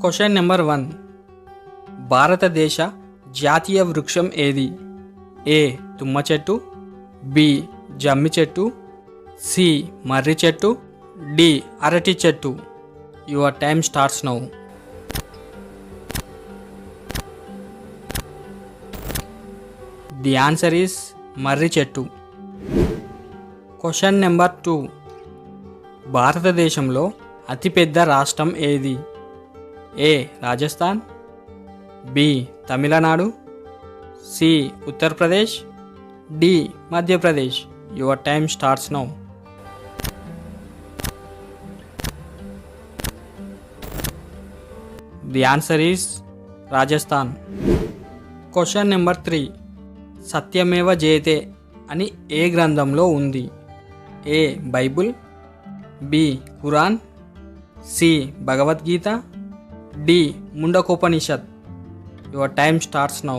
Question number 1. భారతదేశ జాతీయ వృక్షం ఏది? ఏ తుమ్మ చెట్టు, బి జమ్మి చెట్టు, సి మర్రి చెట్టు, డి అరటి చెట్టు. Your time starts now. The answer is మర్రి చెట్టు. Question number 2. భారతదేశంలో అతిపెద్ద రాష్ట్రం ఏది? A Rajasthan, B Tamil Nadu, C Uttar Pradesh, D Madhya Pradesh. Your time starts now. The answer is Rajasthan. Question number 3. సత్యమేవ జయతే అని ఏ గ్రంథంలో ఉంది? A Bible, B Quran, C Bhagavad Gita, D Mundakopanishad. Your time starts now.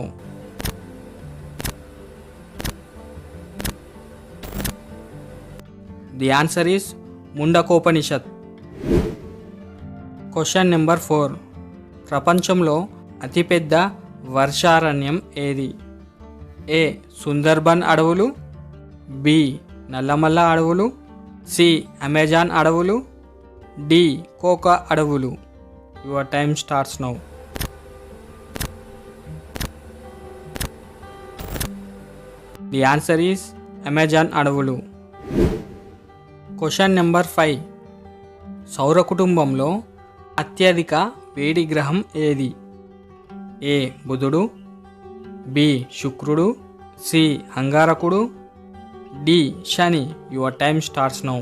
The answer is Mundakopanishad. Question number 4. ప్రపంచంలో అతిపెద్ద వర్షారణ్యం ఏది? ఏ సుందర్బన్ అడవులు, బి నల్లమల్ల అడవులు, సి అమెజాన్ అడవులు, డి కోకా అడవులు. Your time starts now. The answer is Amazon అడవులు. Question number 5. సౌర కుటుంబంలో అత్యధిక వేడి గ్రహం ఏది? ఏ బుధుడు, బి శుక్రుడు, సి అంగారకుడు, డి శని. Your time starts now.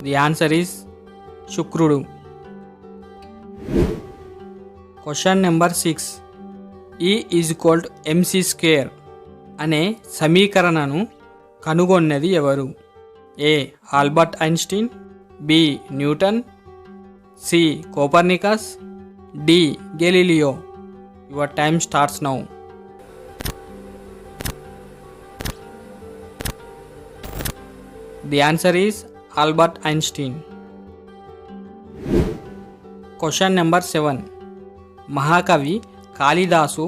The answer is శుక్రుడు. Question number 6. E is equal to MC square అనే సమీకరణను కనుగొన్నది ఎవరు? A Albert Einstein, B Newton, C Copernicus, D Galileo. Your time starts now. The answer is Albert Einstein. Question number 7. మహాకవి కాళిదాసు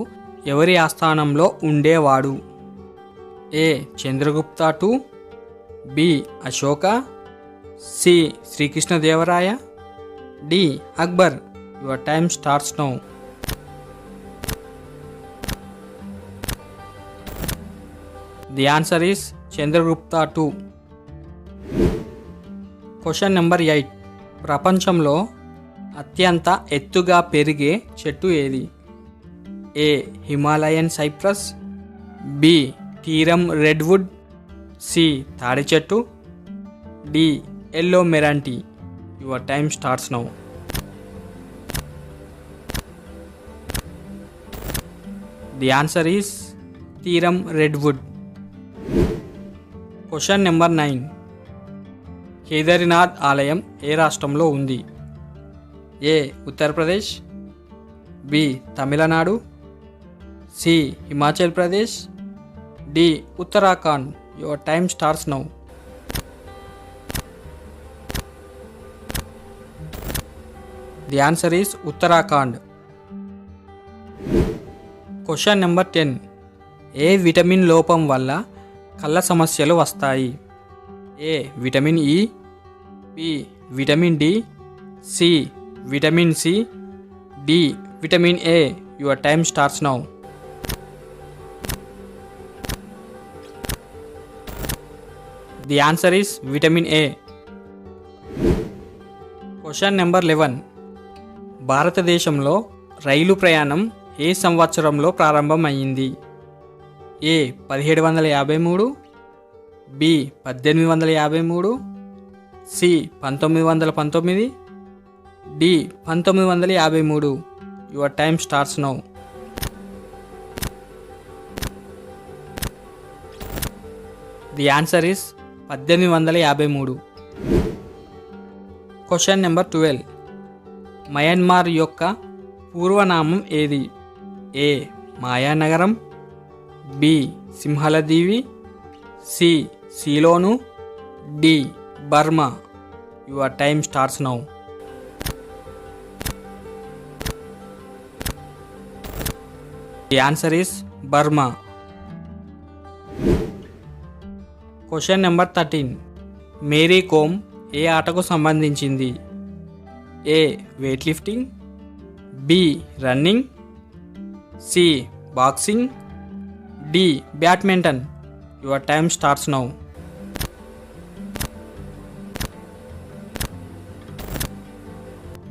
ఎవరి ఆస్థానంలో ఉండేవాడు? A Chandragupta II, B Ashoka, C Sri Krishnadevaraya, D Akbar. Your time starts now. The answer is Chandragupta II. Question number 8. ప్రపంచంలో అత్యంత ఎత్తుగా పెరిగే చెట్టు ఏది? ఏ హిమాలయన్ సైప్రస్, బి తీరం రెడ్వుడ్, సి తాడి చెట్టు, D yellow meranti. Your time starts now. The answer is తీరం రెడ్వుడ్. Question number 9. కేదార్నాథ్ ఆలయం ఏ రాష్ట్రంలో ఉంది? A Uttar Pradesh, B Tamil Nadu, C Himachal Pradesh, D Uttarakhand. Your time starts now. The answer is Uttarakhand. Question number 10. ఏ vitamin లోపం వల్ల కళ్ళ సమస్యలు వస్తాయి? A vitamin E, B vitamin D, C vitamin C, D vitamin A. Your time starts now. The answer is vitamin A. Question number 11. భారతదేశంలో రైలు ప్రయాణం ఏ సంవత్సరంలో ప్రారంభమైంది? A 1753, B 1853, C 1919, D 1953. Your time starts now. The answer is 1853. Question number 12. Myanmar యొక్క పూర్వనామం ఏది? A మాయానగరం, బి సింహలదీవి, C Ceylon, D Burma. Your time starts now. The answer is Burma. Question number 13. Mary Kom ఏ ఆటకు సంబంధించింది? A weight lifting, B running, C boxing, D badminton. Your time starts now.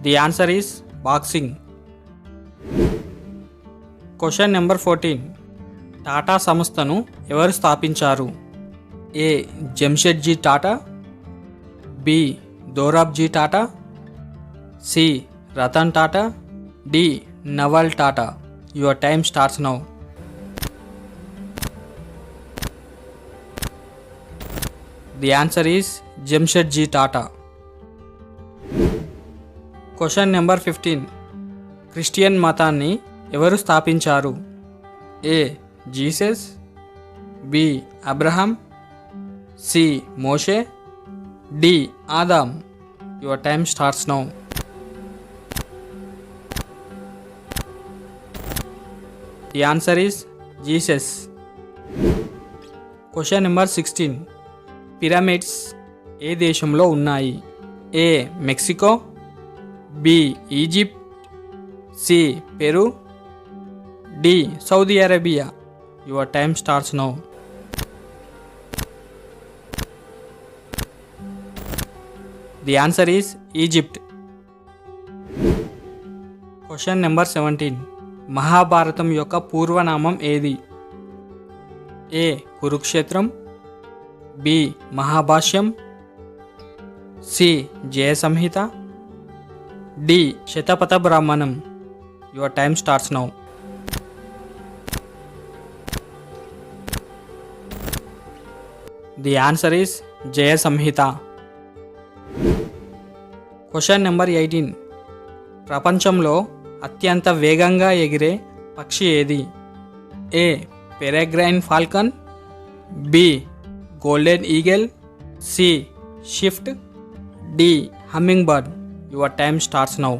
The answer is boxing. Question number 14. Tata సంస్థను ఎవరు స్థాపించారు? A Jamshedji Tata, B Dorabji Tata, C Ratan Tata, D Naval Tata. Your time starts now. The answer is Jamshedji Tata. Question number 15. Christian మతాన్ని ఎవరు స్థాపించారు? A Jesus, B Abraham, C Moshe, D Adam. Your time starts now. The answer is Jesus. Question number 16. Pyramids ఏ దేశంలో ఉన్నాయి? A Mexico, B Egypt, C Peru, D Saudi Arabia. Your time starts now. The answer is Egypt. Question number 17. Mahabharatam యొక్క పూర్వనామం ఏది? A Kurukshetram, B Mahabhashyam, C Jaya Samhita, D Shatapatha Brahmanam. Your time starts now. The answer is Jaya Samhita. Question number 18. ప్రపంచంలో అత్యంత వేగంగా ఎగిరే పక్షి ఏది? A peregrine falcon, B golden eagle, C swift, D hummingbird. Your time starts now.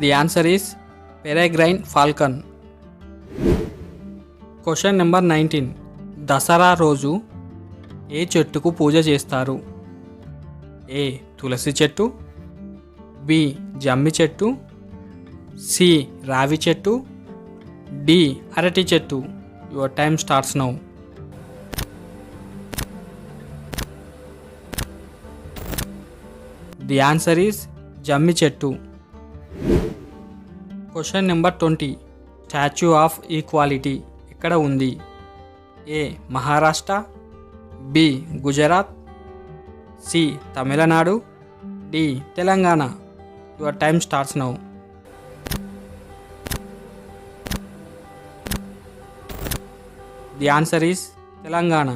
The answer is peregrine falcon. Question number 19. దసరా రోజు ఏ చెట్టుకు పూజ చేస్తారు? ఏ తులసి చెట్టు, బి జమ్మి చెట్టు, సి రావి చెట్టు, డి అరటి చెట్టు. Your time starts now. The answer is జమ్మి చెట్టు. Question number 20. Statue of equality ఎక్కడ ఉంది? A Maharashtra, B Gujarat, C Tamil Nadu, D Telangana. Your time starts now. The answer is Telangana.